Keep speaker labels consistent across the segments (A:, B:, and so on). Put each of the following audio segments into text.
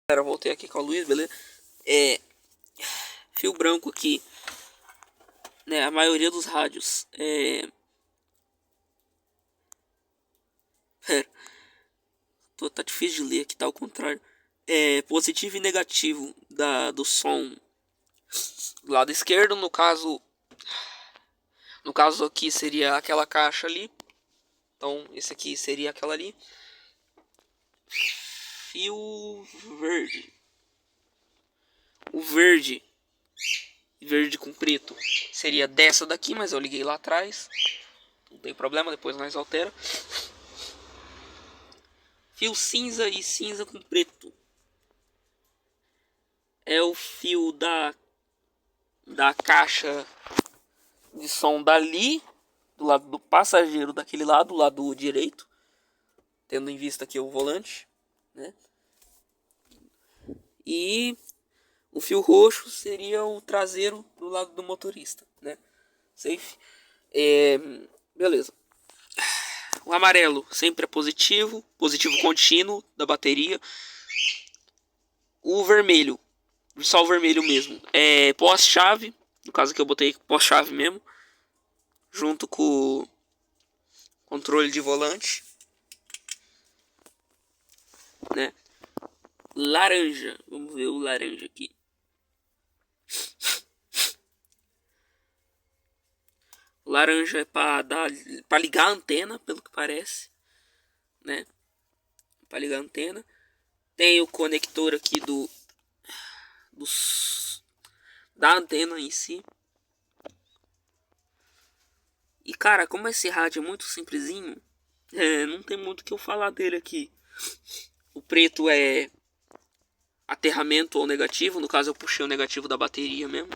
A: Galera, voltei aqui com a Luiz, beleza? Fio branco aqui, né? A maioria dos rádios pera, tá difícil de ler aqui, tá ao contrário. Positivo e negativo do som do lado esquerdo, no caso aqui seria aquela caixa ali. Então esse aqui seria aquela ali. Fio verde. O verde com preto seria dessa daqui, mas eu liguei lá atrás. Não tem problema, depois nós altera. Fio cinza e cinza com preto é o fio da caixa de som dali, do lado do passageiro, daquele lado, do lado direito, tendo em vista aqui o volante, né? E o fio roxo seria o traseiro do lado do motorista, né? Safe. Beleza. O amarelo sempre é positivo contínuo da bateria. O vermelho, só o vermelho mesmo, é pós-chave. No caso aqui eu botei pós-chave mesmo, junto com o controle de volante, né? Laranja, vamos ver o laranja aqui. O laranja é para ligar a antena, pelo que parece, né? Para ligar a antena. Tem o conector aqui da antena em si. E cara, como esse rádio é muito simplesinho, não tem muito o que eu falar dele aqui. O preto é aterramento ou negativo. No caso eu puxei o negativo da bateria mesmo.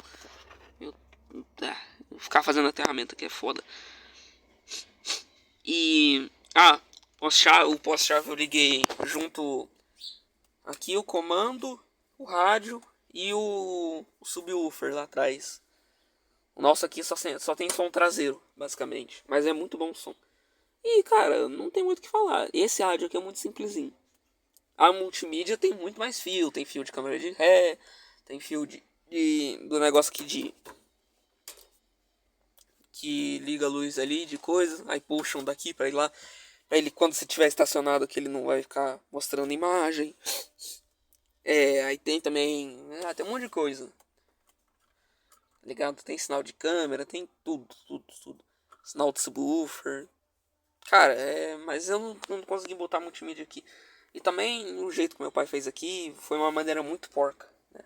A: Ficar fazendo aterramento aqui é foda. E o pós-chave eu liguei junto aqui o comando, o rádio e o subwoofer lá atrás. O nosso aqui só tem som traseiro, basicamente. Mas é muito bom o som. E, cara, não tem muito o que falar. Esse rádio aqui é muito simplesinho. A multimídia tem muito mais fio. Tem fio de câmera de ré. Tem fio do negócio aqui que liga a luz ali de coisa. Aí puxam daqui pra ir lá. Pra ele, quando você estiver estacionado aqui, ele não vai ficar mostrando imagem. Aí tem também... tem um monte de coisa. Ligado? Tem sinal de câmera, tem tudo. Sinal de subwoofer. Cara, mas eu não consegui botar multimídia aqui. E também o jeito que meu pai fez aqui foi uma maneira muito porca, né?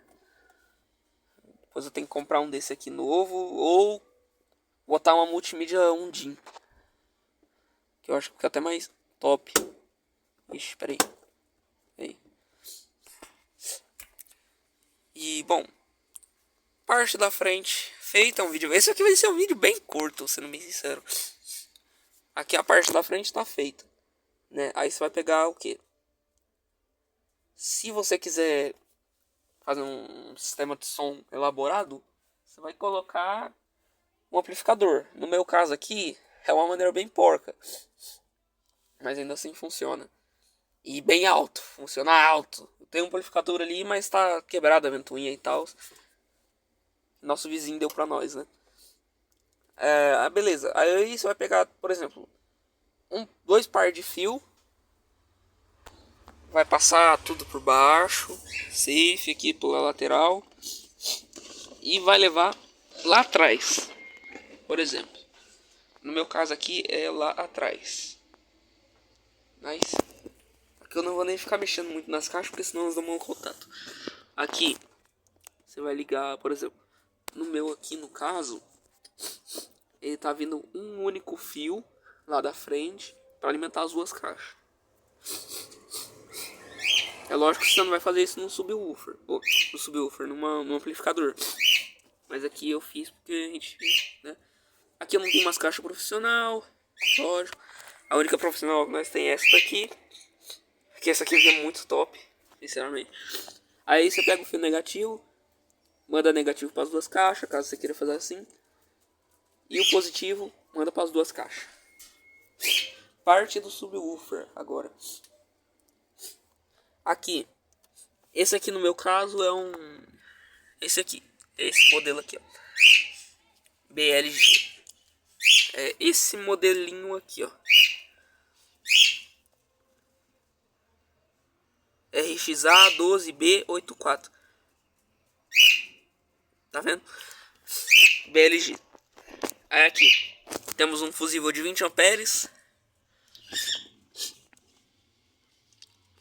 A: Depois eu tenho que comprar um desse aqui novo ou botar uma multimídia 1DIN, que eu acho que fica até mais top. Ixi, peraí. Aí. E bom, parte da frente feita, um vídeo. Esse aqui vai ser um vídeo bem curto, sendo bem sincero. Aqui a parte da frente tá feita, né? Aí você vai pegar o que? Se você quiser fazer um sistema de som elaborado, você vai colocar um amplificador. No meu caso aqui, é uma maneira bem porca, mas ainda assim funciona. E bem alto, funciona alto. Tem um amplificador ali, mas tá quebrada a ventoinha e tal. Nosso vizinho deu pra nós, né? Beleza. Aí você vai pegar, por exemplo, dois par de fio. Vai passar tudo por baixo. Safe aqui pela lateral. E vai levar lá atrás. Por exemplo. No meu caso aqui é lá atrás. Mas aqui eu não vou nem ficar mexendo muito nas caixas, porque senão elas dão mau contato. Aqui você vai ligar, por exemplo, no meu aqui no caso, ele tá vindo um único fio lá da frente para alimentar as duas caixas. É lógico que você não vai fazer isso num subwoofer, num amplificador. Mas aqui eu fiz porque a gente, né? Aqui eu não tenho umas caixas profissional, lógico. A única profissional que nós tem é essa daqui. Que essa aqui é muito top, sinceramente. Aí você pega o fio negativo, manda negativo para as duas caixas, caso você queira fazer assim. E o positivo, manda para as duas caixas. Parte do subwoofer agora. Aqui Esse aqui no meu caso é um... Esse aqui. Esse modelo aqui, ó. BLG. É esse modelinho aqui, ó. RXA 12B84. Tá vendo? BLG. Aí aqui temos um fusível de 20 amperes.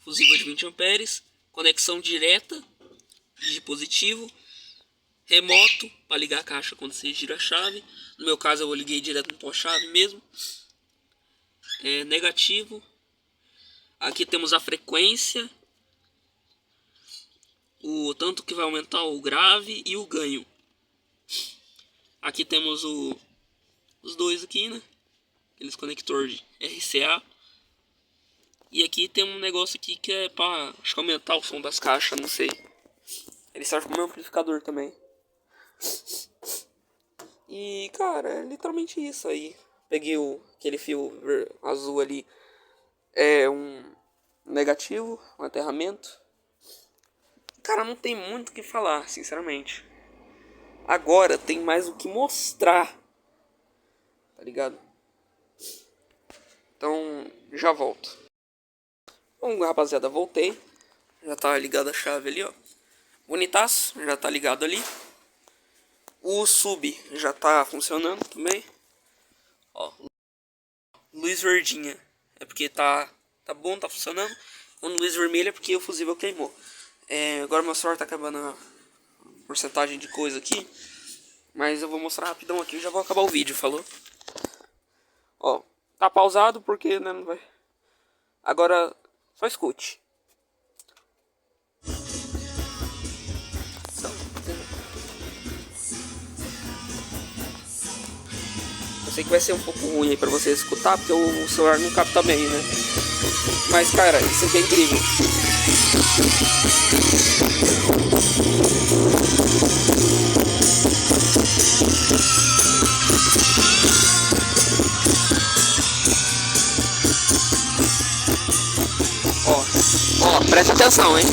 A: Fusível de 20 amperes. Conexão direta de positivo. Remoto para ligar a caixa quando você gira a chave. No meu caso eu liguei direto no pós-chave mesmo. Negativo. Aqui temos a frequência. O tanto que vai aumentar o grave e o ganho. Aqui temos os dois aqui, né? Aqueles conectores de RCA. E aqui tem um negócio aqui que é para, acho que aumentar o som das caixas, não sei. Ele serve como amplificador também. E cara, é literalmente isso aí. Peguei aquele fio azul ali. É um negativo, um aterramento. Cara, não tem muito o que falar, sinceramente. Agora tem mais o que mostrar. Tá ligado? Então, já volto. Bom, rapaziada, voltei. Já tá ligada a chave ali, ó. Bonitaço, já tá ligado ali. O sub já tá funcionando também. Ó, luz verdinha é porque tá bom, tá funcionando. Quando luz vermelha é porque o fusível queimou. Agora meu celular tá acabando a porcentagem de coisa aqui. Mas eu vou mostrar rapidão aqui e já vou acabar o vídeo, falou? Ó, tá pausado porque, né, não vai... Agora, só escute. Eu sei que vai ser um pouco ruim aí pra vocês escutar, porque o celular não capta bem, né? Mas, cara, isso aqui é incrível. Ó, presta atenção, hein?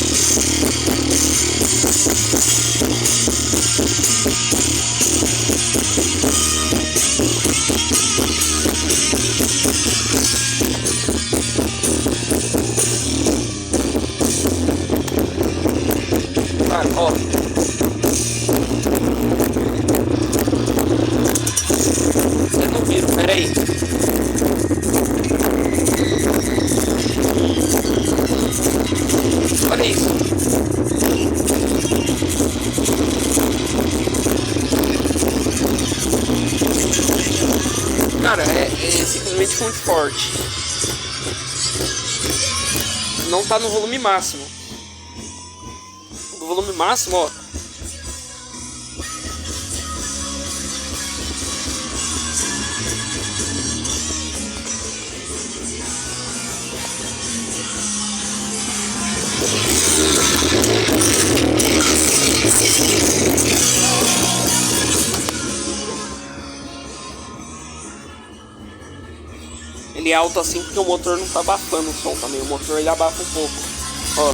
A: Cara, ó. Vocês não viram, peraí. Olha isso. Cara, é simplesmente muito forte. Não tá no volume máximo. No volume máximo, ó. Ele é alto assim porque o motor não tá abafando o som também. O motor ele abafa um pouco. Ó.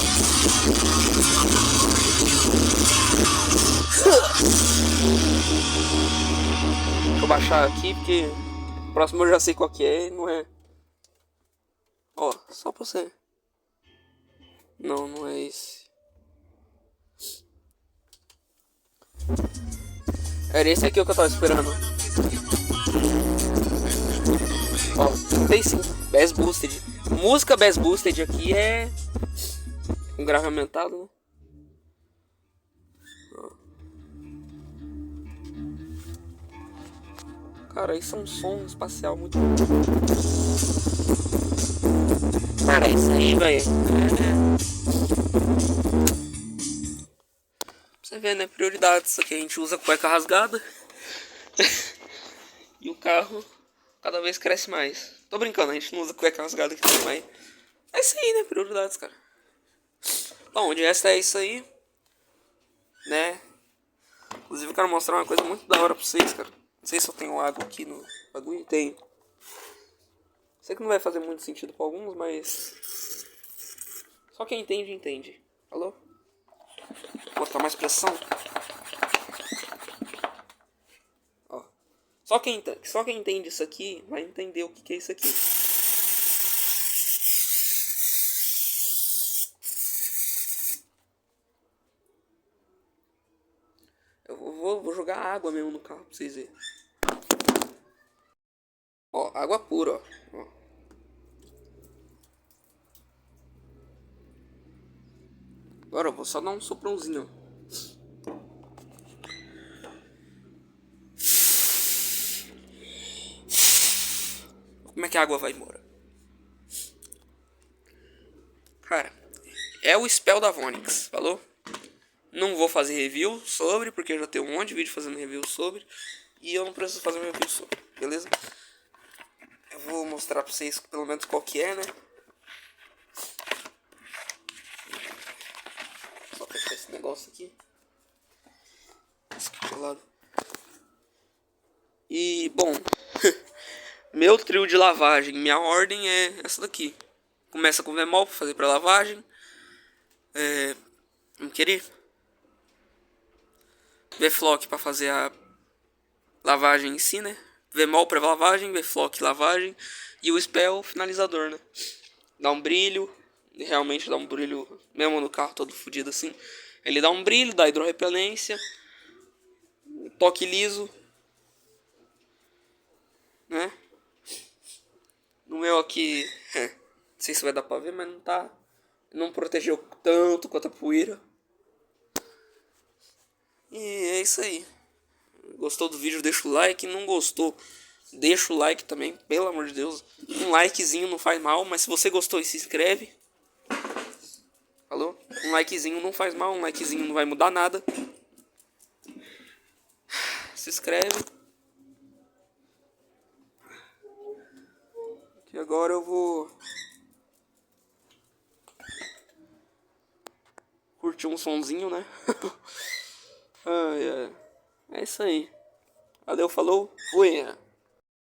A: Deixa eu baixar aqui porque o próximo eu já sei qual que é e não é. Ó, só pra você. Não, não é esse. Era esse aqui que eu tava esperando. Ó, 35. Bass Boosted. Música Bass Boosted aqui é um grave aumentado, né? Cara, isso é um som espacial muito bom. Cara, isso aí, velho. Você vê, né? Prioridades. Aqui a gente usa cueca rasgada. E o carro cada vez cresce mais. Tô brincando, a gente não usa cueca rasgada aqui também, mas é isso aí, né? Prioridades, cara. Bom, de resto é isso aí, né? Inclusive eu quero mostrar uma coisa muito da hora pra vocês, cara. Não sei se eu tenho água aqui no bagulho. Tenho. Sei que não vai fazer muito sentido pra alguns, mas só quem entende, entende. Falou? Botar mais pressão. Ó. Só quem entende isso aqui vai entender o que é isso aqui. Eu vou jogar água mesmo no carro pra vocês verem. Ó, água pura, ó. Agora eu vou só dar um soprãozinho, ó. Como é que a água vai embora? Cara, é o spell da Vonix, falou? Não vou fazer review sobre, porque eu já tenho um monte de vídeo fazendo review sobre. E eu não preciso fazer um review sobre, beleza? Eu vou mostrar pra vocês pelo menos qual que é, né? Só fechar esse negócio aqui. Lado. E, bom, meu trio de lavagem, minha ordem é essa daqui. Começa com Vemol pra fazer pra lavagem. Vamos querer? V-Flock pra fazer a lavagem em si, né? Vemol pra lavagem, V-Flock lavagem. E o Spell finalizador, né? Dá um brilho, realmente dá um brilho, mesmo no carro todo fodido assim. Ele dá um brilho, dá hidrorrepelência, toque liso, né? No meu aqui, não sei se vai dar pra ver, mas não tá. Não protegeu tanto quanto a poeira. E é isso aí. Gostou do vídeo, deixa o like. Não gostou, deixa o like também, pelo amor de Deus. Um likezinho não faz mal, mas se você gostou e se inscreve. Falou? Um likezinho não faz mal, um likezinho não vai mudar nada. Se inscreve. Que agora eu vou curtir um sonzinho, né? Ai, ai. É isso aí. Valeu, falou, fui.